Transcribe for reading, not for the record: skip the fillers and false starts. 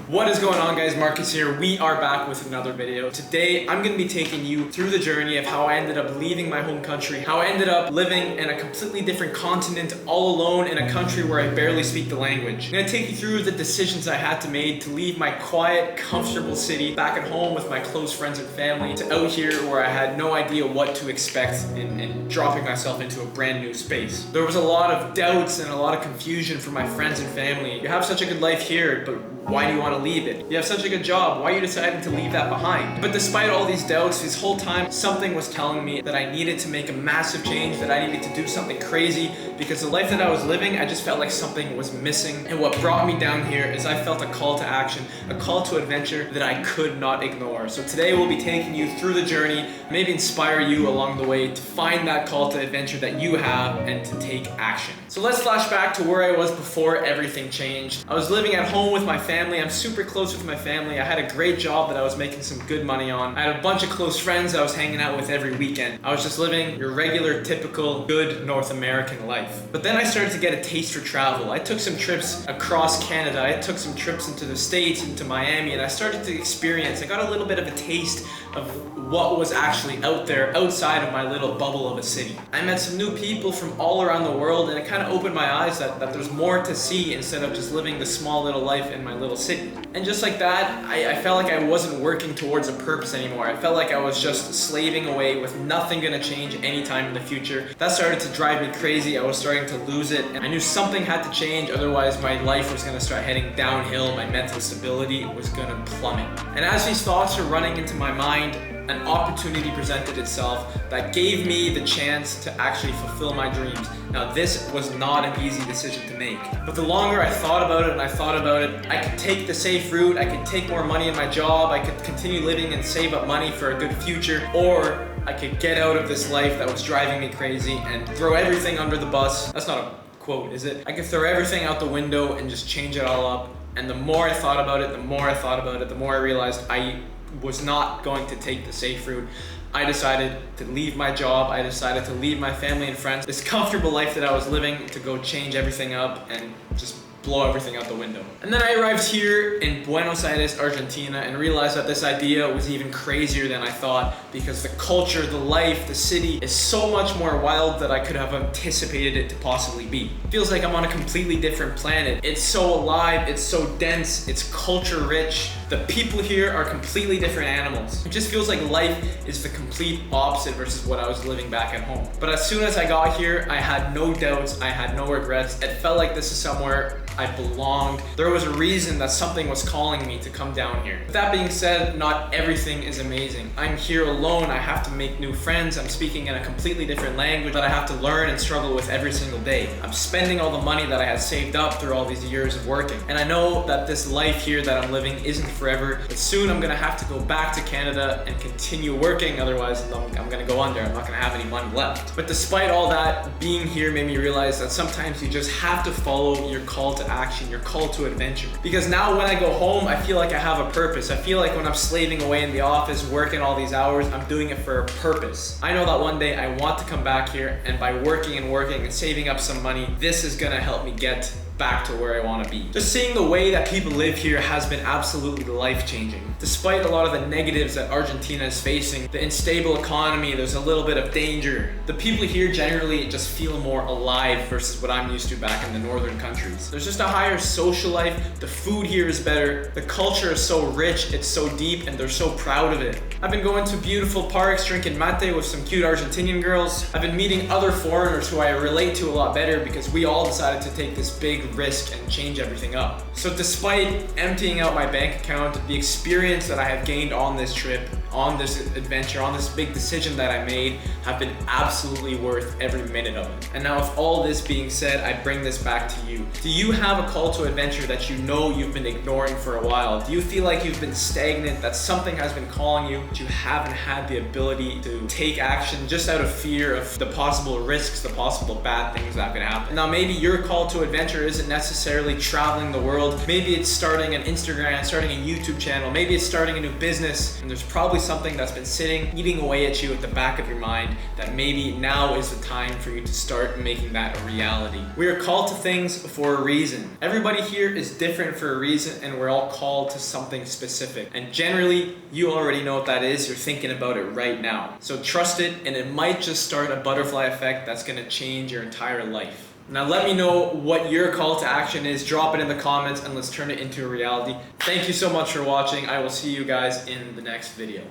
What is going on, guys? Marcus here. We are back with another video. Today, I'm going to be taking you through the journey of how I ended up leaving my home country, how I ended up living in a completely different continent all alone in a country where I barely speak the language. I'm going to take you through the decisions I had to make to leave my quiet, comfortable city back at home with my close friends and family to out here where I had no idea what to expect in dropping myself into a brand new space. There was a lot of doubts and a lot of confusion from my friends and family. You have such a good life here, but why do you want to leave it? You have such a good job. Why are you deciding to leave that behind? But despite all these doubts, this whole time, something was telling me that I needed to make a massive change, that I needed to do something crazy, because the life that I was living, I just felt like something was missing. And what brought me down here is I felt a call to action, a call to adventure that I could not ignore. So today we'll be taking you through the journey, maybe inspire you along the way to find that call to adventure that you have and to take action. So let's flash back to where I was before everything changed. I was living at home with my family. I'm super close with my family. I had a great job that I was making some good money on. I had a bunch of close friends I was hanging out with every weekend. I was just living your regular, typical, good North American life. But then I started to get a taste for travel. I took some trips across Canada. I took some trips into the States, into Miami, and I started to experience, I got a little bit of a taste of what was actually out there outside of my little bubble of a city. I met some new people from all around the world, and it kind of opened my eyes that there's more to see instead of just living the small little life in my little city. And just like that, I felt like I wasn't working towards a purpose anymore. I felt like I was just slaving away with nothing gonna change anytime in the future. That started to drive me crazy. I was starting to lose it, and I knew something had to change, otherwise my life was gonna start heading downhill, my mental stability was gonna plummet. And as these thoughts were running into my mind, an opportunity presented itself that gave me the chance to actually fulfill my dreams. Now, this was not an easy decision to make, but the longer I thought about it, I could take the safe route, I could take more money in my job, I could continue living and save up money for a good future, or I could get out of this life that was driving me crazy and throw everything under the bus. That's not a quote, is it? I could throw everything out the window and just change it all up. And the more I thought about it, the more I realized I was not going to take the safe route. I decided to leave my job. I decided to leave my family and friends, this comfortable life that I was living, to go change everything up and just blow everything out the window. And then I arrived here in Buenos Aires, Argentina, and realized that this idea was even crazier than I thought, because the culture, the life, the city is so much more wild than I could have anticipated it to possibly be. It feels like I'm on a completely different planet. It's so alive, it's so dense, it's culture rich. The people here are completely different animals. It just feels like life is the complete opposite versus what I was living back at home. But as soon as I got here, I had no doubts, I had no regrets. It felt like this is somewhere I belonged. There was a reason that something was calling me to come down here. With that being said, not everything is amazing. I'm here alone, I have to make new friends, I'm speaking in a completely different language that I have to learn and struggle with every single day. I'm spending all the money that I had saved up through all these years of working. And I know that this life here that I'm living isn't forever, but soon I'm gonna have to go back to Canada and continue working, otherwise I'm gonna go under, I'm not gonna have any money left. But despite all that, being here made me realize that sometimes you just have to follow your call to action, your call to adventure. Because now when I go home, I feel like I have a purpose. I feel like when I'm slaving away in the office, working all these hours, I'm doing it for a purpose. I know that one day I want to come back here, and by working and saving up some money, this is gonna help me get back to where I want to be. Just seeing the way that people live here has been absolutely life-changing. Despite a lot of the negatives that Argentina is facing, the unstable economy, there's a little bit of danger. The people here generally just feel more alive versus what I'm used to back in the northern countries. There's just a higher social life, the food here is better, the culture is so rich, it's so deep, and they're so proud of it. I've been going to beautiful parks, drinking mate with some cute Argentinian girls. I've been meeting other foreigners who I relate to a lot better because we all decided to take this big risk and change everything up. So despite emptying out my bank account, the experience that I have gained on this trip, on this adventure, on this big decision that I made, have been absolutely worth every minute of it. And now with all this being said, I bring this back to you. Do you have a call to adventure that you know you've been ignoring for a while? Do you feel like you've been stagnant, that something has been calling you, but you haven't had the ability to take action just out of fear of the possible risks, the possible bad things that could happen? Now maybe your call to adventure isn't necessarily traveling the world. Maybe it's starting an Instagram, starting a YouTube channel. Maybe it's starting a new business, and there's probably always something that's been sitting, eating away at you at the back of your mind, that maybe now is the time for you to start making that a reality. We are called to things for a reason. Everybody here is different for a reason, and we're all called to something specific. And generally, you already know what that is. You're thinking about it right now. So trust it, and it might just start a butterfly effect that's gonna change your entire life. Now let me know what your call to action is. Drop it in the comments and let's turn it into a reality. Thank you so much for watching. I will see you guys in the next video.